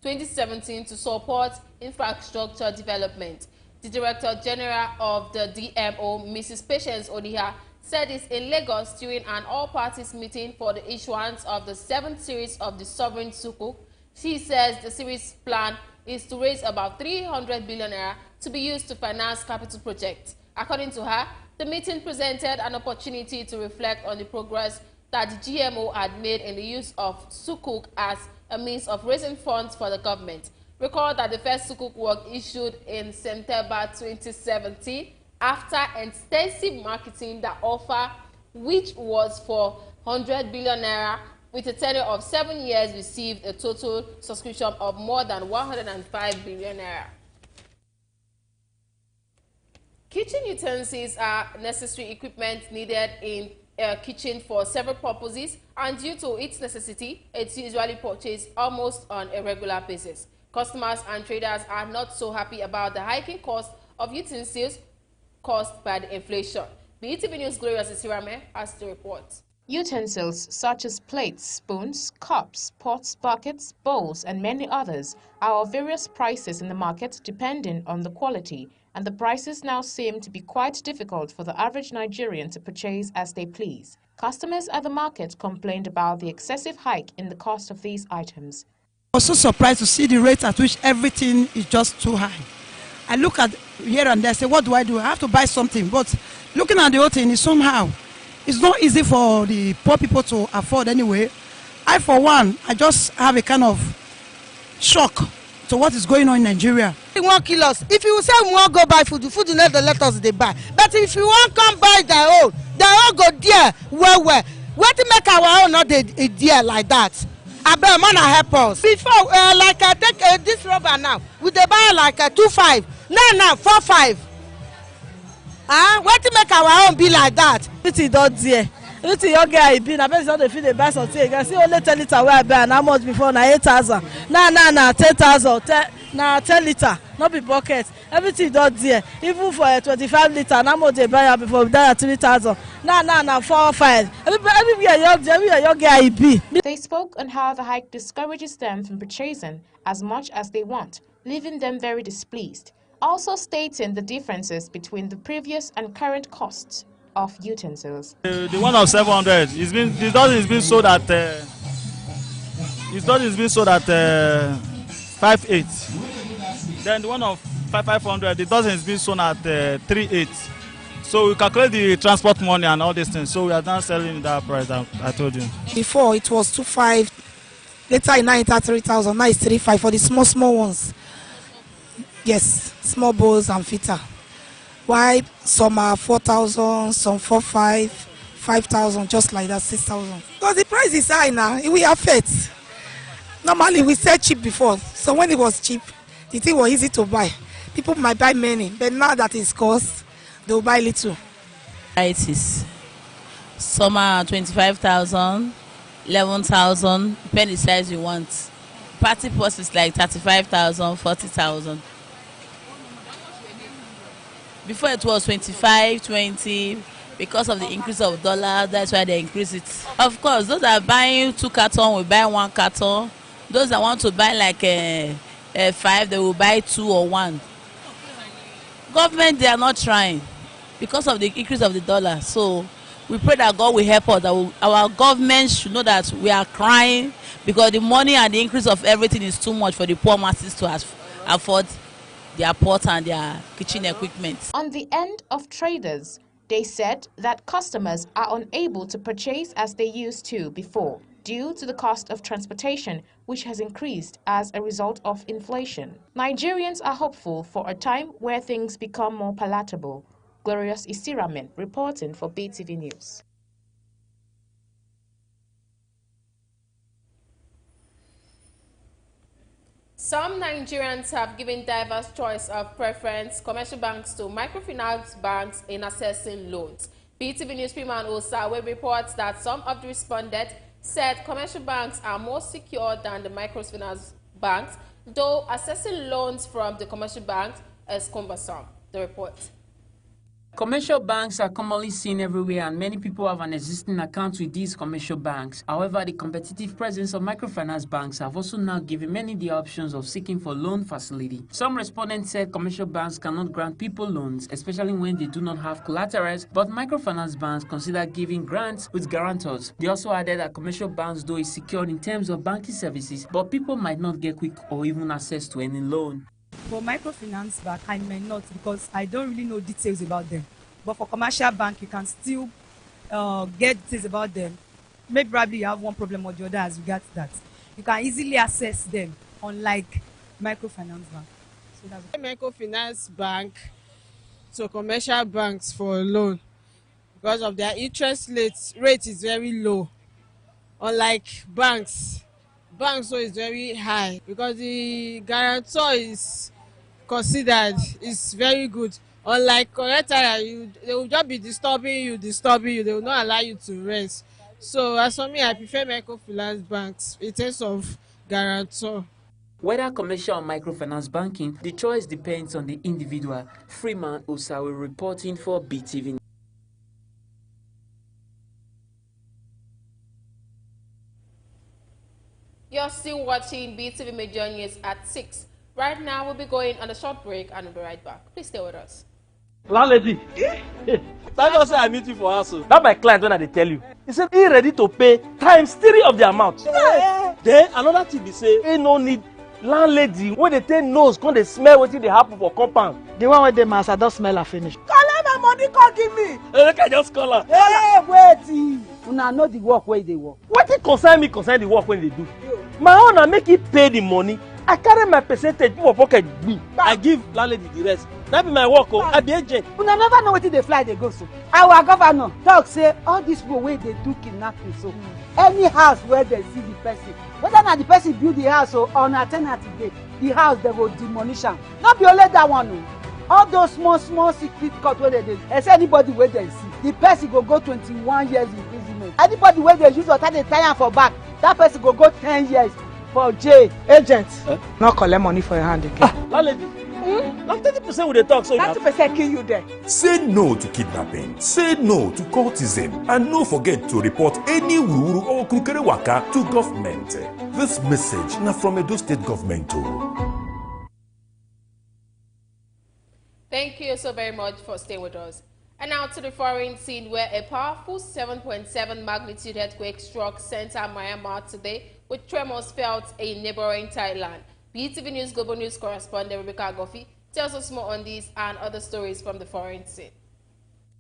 2017 to support infrastructure development. The Director General of the DMO, Mrs. Patience Oniha, said this in Lagos during an all-parties meeting for the issuance of the 7th series of the Sovereign Sukuk. She says the series plan is to raise about 300 billion naira to be used to finance capital projects. According to her, the meeting presented an opportunity to reflect on the progress that the GMO had made in the use of sukuk as a means of raising funds for the government. Recall that the first sukuk was issued in September 2017 after extensive marketing. The offer, which was for 100 billion naira with a tenure of 7 years, received a total subscription of more than 105 billion naira. Kitchen utensils are necessary equipment needed in a kitchen for several purposes, and due to its necessity, it's usually purchased almost on a regular basis. Customers and traders are not so happy about the hiking cost of utensils caused by the inflation. BeeTv News' Glorious Isirame has the report. Utensils such as plates, spoons, cups, pots, buckets, bowls, and many others are of various prices in the market depending on the quality, and the prices now seem to be quite difficult for the average Nigerian to purchase as they please. Customers at the market complained about the excessive hike in the cost of these items. I was so surprised to see the rate at which everything is just too high. I look at here and there, say, what do? I have to buy something. But looking at the whole thing is somehow, it's not easy for the poor people to afford anyway. I, for one, I just have a kind of shock to what is going on in Nigeria. They won't kill us. If you say we won't go buy food, the food will not let us they buy. But if you won't come buy their own go there. Where? What to make our own not dear like that? I bet man help us. Before, like I take this rubber now, we they buy like 2.5. Now 4.5. What to make our own be like that? It's not there. It's your guy been. I bet not if they buy something. I see only 10 liter where I buy and how much before now 8,000. Now 10,000. Now 10 liter. Not be bucket. Everything not there. Even for 25 liter, how much they buy before that 3,000. Now 4 5. Everywhere your guy be. They spoke on how the hike discourages them from purchasing as much as they want, leaving them very displeased. Also stating the differences between the previous and current costs of utensils. The one of 700, the dozen is being sold at 5.8. Then the one of 500, the dozen is being sold at 3.8. So we calculate the transport money and all these things. So we are now selling that price that I told you. Before it was 2.5. Later now it's 3,000. Now it's 3.5 for the small ones. Yes, small bowls and filter. Why some are 4,000, some 4.5, 5,000, just like that, 6,000. Because the price is high now, it will affect. Normally we said cheap before, so when it was cheap, the thing was easy to buy. People might buy many, but now that it's cost, they will buy little. Varieties. Some are 25,000, 11,000, depending the size you want. Party pots is like 35,000, 40,000. Before it was 25, 20, because of the increase of dollar, that's why they increase it. Of course, those that are buying 2 cartons will buy 1 carton. Those that want to buy like 5, they will buy 2 or 1. Government, they are not trying because of the increase of the dollar. So we pray that God will help us, that our government should know that we are crying because the money and the increase of everything is too much for the poor masses to afford their pot and their kitchen equipment. On the end of traders, they said that customers are unable to purchase as they used to before due to the cost of transportation, which has increased as a result of inflation. Nigerians are hopeful for a time where things become more palatable. Glorious Isiramen reporting for BeeTv News. Some Nigerians have given diverse choice of preference commercial banks to microfinance banks in accessing loans. BeeTv News Freeman Osawe reports that some of the respondents said commercial banks are more secure than the microfinance banks, though accessing loans from the commercial banks is cumbersome. The report. Commercial banks are commonly seen everywhere and many people have an existing account with these commercial banks. However, the competitive presence of microfinance banks have also now given many the options of seeking for loan facility. Some respondents said commercial banks cannot grant people loans, especially when they do not have collaterals, but microfinance banks consider giving grants with guarantors. They also added that commercial banks, though, is secured in terms of banking services, but people might not get quick or even access to any loan. For microfinance bank, I may not because I don't really know details about them. But for commercial bank, you can still get details about them maybe probably you have one problem or the other as regards that. You can easily access them, unlike microfinance bank. So that's Microfinance bank to commercial banks for a loan because of their interest rate is very low. Unlike banks so is very high because the guarantor is considered is very good. Unlike collateral, they will just be disturbing you, they will not allow you to rest. So as for me, I prefer microfinance banks in terms of guarantor. Whether commercial or microfinance banking, the choice depends on the individual. Freeman Osawe reporting for BeeTv. You're still watching BeeTv Major News at 6. Right now, we'll be going on a short break and we'll be right back. Please stay with us. Landlady, that's just say I meet you for house. That my client when I tell you. He said he ready to pay ×3 of the amount. Then another thing be say he no need landlady when they take nose come they smell wetin dey happen for compound. The one with the mass, I don't smell her finish. Collect my money, come give me. Make I just call her. Hey, wait. Una know the work where they work. Wetin concern the work when they do. My own na make it pay the money. I carry my percentage put for pocket me. I give landlady the rest. That be my work. Oh, I be agent. Una never know wetin dey fly dey go so. Our governor talk say all this people wey dey do kidnapping so. Any house where they see the person, whether na the person build the house or on alternative day, the house they go demolish am. No be only that one o. All those small secret court wey they dey, except anybody wey they see, the person go 21 years imprisonment. Anybody wey they use water dey tie am for back, that person go 10 years for jail. Agent, no collect money for your hand again. Landlady, na 30% we dey talk so. 30% kill you there. Say no to kidnapping, say no to cultism, and no forget to report any wuru or kukere waka to government. This message na from Edo State Government too. Thank you so very much for staying with us. And now to the foreign scene where a powerful 7.7 magnitude earthquake struck central Myanmar today, with tremors felt in neighboring Thailand. BeeTv News Global News correspondent Rebecca Goffey tells us more on these and other stories from the foreign scene.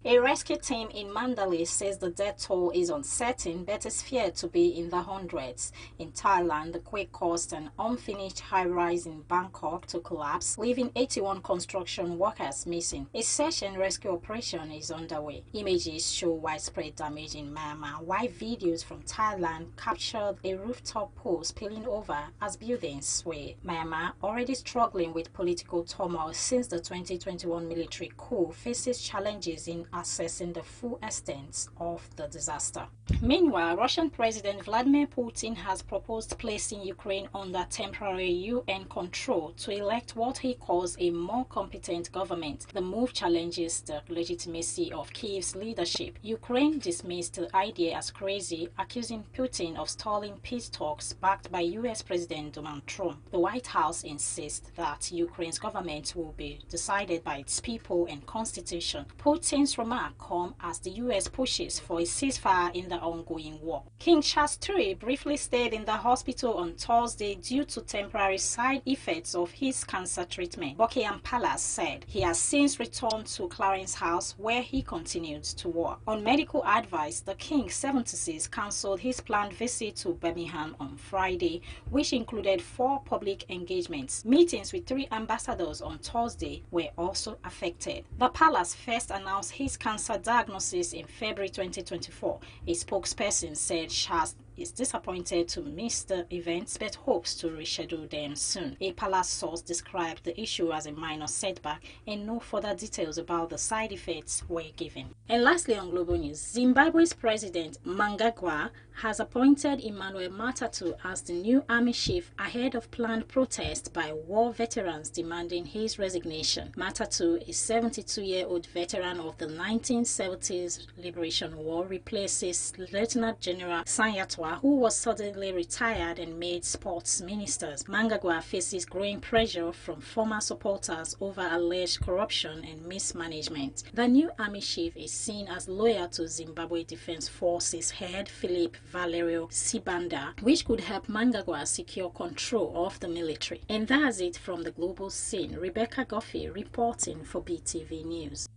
A rescue team in Mandalay says the death toll is uncertain but is feared to be in the hundreds. In Thailand, the quake caused an unfinished high-rise in Bangkok to collapse, leaving 81 construction workers missing. A search and rescue operation is underway. Images show widespread damage in Myanmar, while videos from Thailand captured a rooftop pole spilling over as buildings sway. Myanmar, already struggling with political turmoil since the 2021 military coup, faces challenges in assessing the full extent of the disaster. Meanwhile, Russian President Vladimir Putin has proposed placing Ukraine under temporary UN control to elect what he calls a more competent government. The move challenges the legitimacy of Kyiv's leadership. Ukraine dismissed the idea as crazy, accusing Putin of stalling peace talks backed by US President Donald Trump. The White House insists that Ukraine's government will be decided by its people and constitution. Putin's remark come as the US pushes for a ceasefire in the ongoing war. King Charles III briefly stayed in the hospital on Thursday due to temporary side effects of his cancer treatment. Buckingham Palace said he has since returned to Clarence House where he continued to work. On medical advice, the King, 76, cancelled his planned visit to Birmingham on Friday, which included 4 public engagements. Meetings with 3 ambassadors on Thursday were also affected. The palace first announced his cancer diagnosis in February 2024. A spokesperson said Charles is disappointed to miss the events but hopes to reschedule them soon. A palace source described the issue as a minor setback and no further details about the side effects were given. And lastly on Global News, Zimbabwe's President Mnangagwa has appointed Emmanuel Matatu as the new army chief ahead of planned protests by war veterans demanding his resignation. Matatu, a 72-year-old veteran of the 1970s Liberation War, replaces Lieutenant General Sanyatwa, who was suddenly retired and made sports ministers. Mnangagwa faces growing pressure from former supporters over alleged corruption and mismanagement. The new army chief is seen as loyal to Zimbabwe Defense Forces head Philip Valerio Sibanda, which could help Mnangagwa secure control of the military. And that's it from the global scene. Rebecca Goffey reporting for BeeTv News.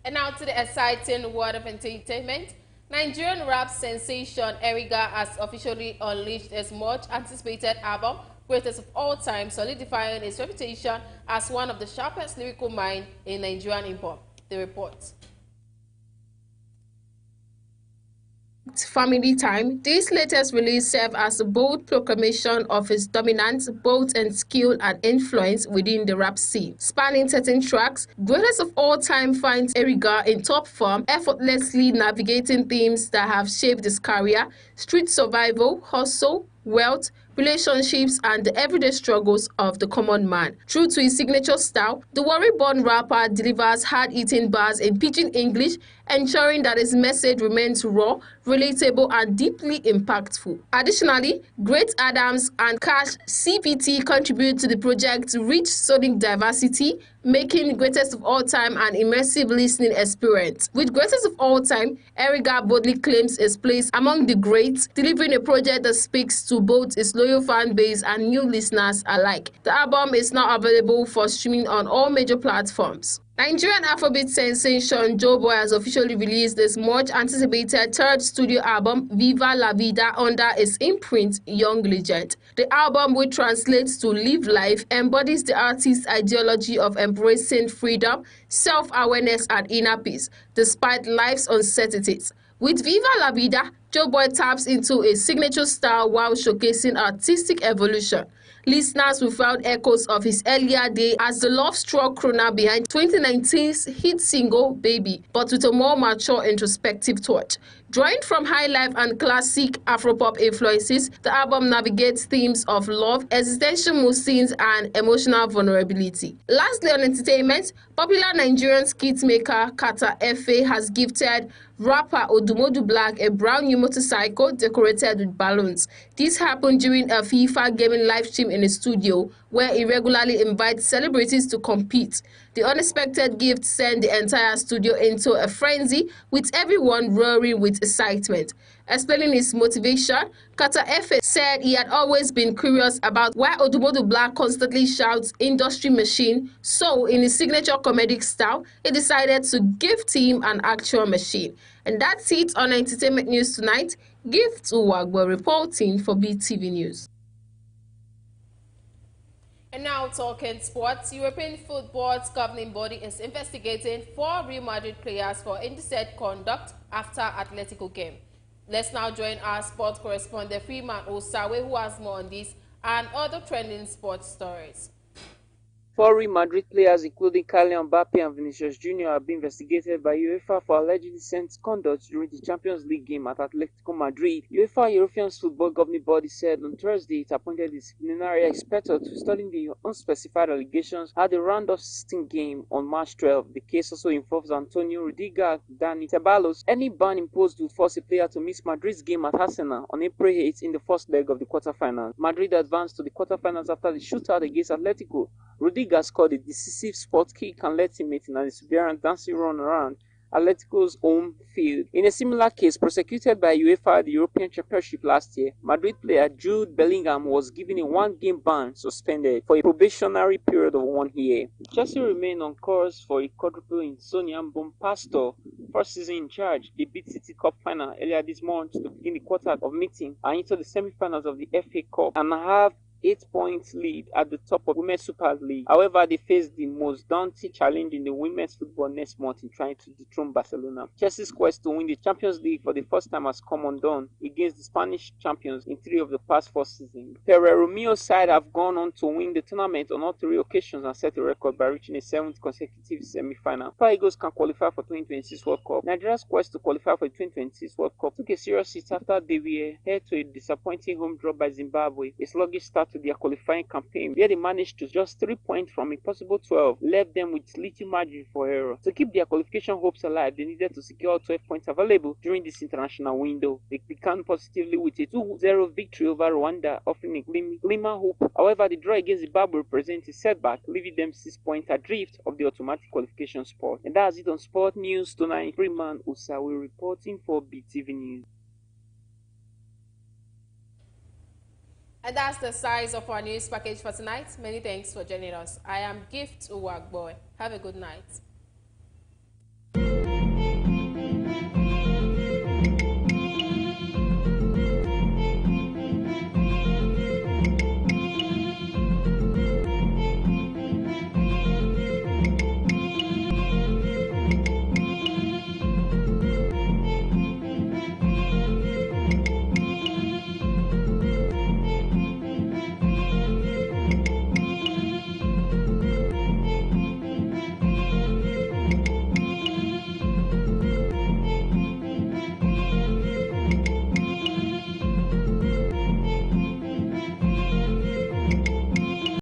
And now to the exciting world of entertainment. Nigerian rap sensation Eriga has officially unleashed its much anticipated album, Greatest of All Time, solidifying its reputation as one of the sharpest lyrical minds in Nigerian hip-hop. The report. Family time, this latest release served as a bold proclamation of his dominance, both in skill and influence within the rap scene. Spanning 13 tracks, Greatest of All Time finds Eriga in top form, effortlessly navigating themes that have shaped his career: street survival, hustle, wealth, relationships, and the everyday struggles of the common man. True to his signature style, the Warri-born rapper delivers hard-hitting bars in pidgin English, ensuring that his message remains raw, relatable, and deeply impactful. Additionally, Great Adams and Cash CPT contribute to the project's rich sonic diversity, making Greatest of All Time an immersive listening experience. With Greatest of All Time, Eriga boldly claims his place among the greats, delivering a project that speaks to both his loyal fan base and new listeners alike. The album is now available for streaming on all major platforms. Nigerian Afrobeat sensation Joeboy has officially released his much-anticipated third studio album, Viva La Vida, under his imprint, Young Legend. The album, which translates to Live Life, embodies the artist's ideology of embracing freedom, self-awareness, and inner peace, despite life's uncertainties. With Viva La Vida, Joeboy taps into a signature style while showcasing artistic evolution. Listeners will find echoes of his earlier day as the love-struck crooner behind 2019's hit single Baby, but with a more mature, introspective touch. Drawing from high life and classic Afropop influences, the album navigates themes of love, existential mood scenes, and emotional vulnerability. Lastly, on entertainment, popular Nigerian skit maker Kata Efe has gifted rapper Odumodu Black a brand new motorcycle decorated with balloons. This happened during a FIFA gaming live stream in his studio, where he regularly invites celebrities to compete. The unexpected gift sent the entire studio into a frenzy, with everyone roaring with excitement. Explaining his motivation, Kata Efe said he had always been curious about why Odumodu Black constantly shouts "industry machine," so in his signature comedic style, he decided to gift him an actual machine. And that's it on entertainment news tonight. Gift Uwagbo reporting for BeeTv News. And now talking sports, European football's governing body is investigating 4 Real Madrid players for indecent conduct after Atletico game. Let's now join our sports correspondent Freeman Osawe, who has more on this and other trending sports stories. 4 Real Madrid players, including Kylian Mbappe and Vinicius Jr., have been investigated by UEFA for alleged indecent conduct during the Champions League game at Atletico Madrid. UEFA European football governing body said on Thursday it appointed a disciplinary expert to study the unspecified allegations at the round of 16 game on March 12. The case also involves Antonio Rudiger, Dani Ceballos. Any ban imposed would force a player to miss Madrid's game at Arsenal on April 8 in the first leg of the quarterfinals. Madrid advanced to the quarterfinals after the shootout against Atletico. Rudiger scored a decisive spot kick and led teammates in an exuberant dancing run around Atletico's home field. In a similar case prosecuted by UEFA at the European Championship last year, Madrid player Jude Bellingham was given a 1-game ban, suspended for a probationary period of 1 year. Chelsea remain on course for a quadruple in Sonia Bompastor first season in charge. They beat City Cup final earlier this month to begin the quarter of meeting and into the semi-finals of the FA Cup and have 8 points lead at the top of Women's Super League. However, they face the most daunting challenge in the women's football next month in trying to dethrone Barcelona. Chelsea's quest to win the Champions League for the first time has come undone against the Spanish champions in 3 of the past 4 seasons. Pere Romeo's side have gone on to win the tournament on all 3 occasions and set a record by reaching a 7th consecutive semi-final. Super Eagles can qualify for 2026 World Cup. Nigeria's quest to qualify for the 2026 World Cup took a serious hit after they were held to a disappointing home draw by Zimbabwe. A sluggish start to their qualifying campaign, where they managed to just 3 points from a possible 12, left them with little margin for error. To keep their qualification hopes alive, they needed to secure 12 points available during this international window. They began positively with a 2-0 victory over Rwanda, offering a glimmer hope. However, the draw against Zimbabwe represents a setback, leaving them 6 points adrift of the automatic qualification spot. And that's it on Sport News tonight. Freeman Usawe reporting for BeeTv News. And that's the size of our news package for tonight. Many thanks for joining us. I am Gift Uwagboy. Have a good night.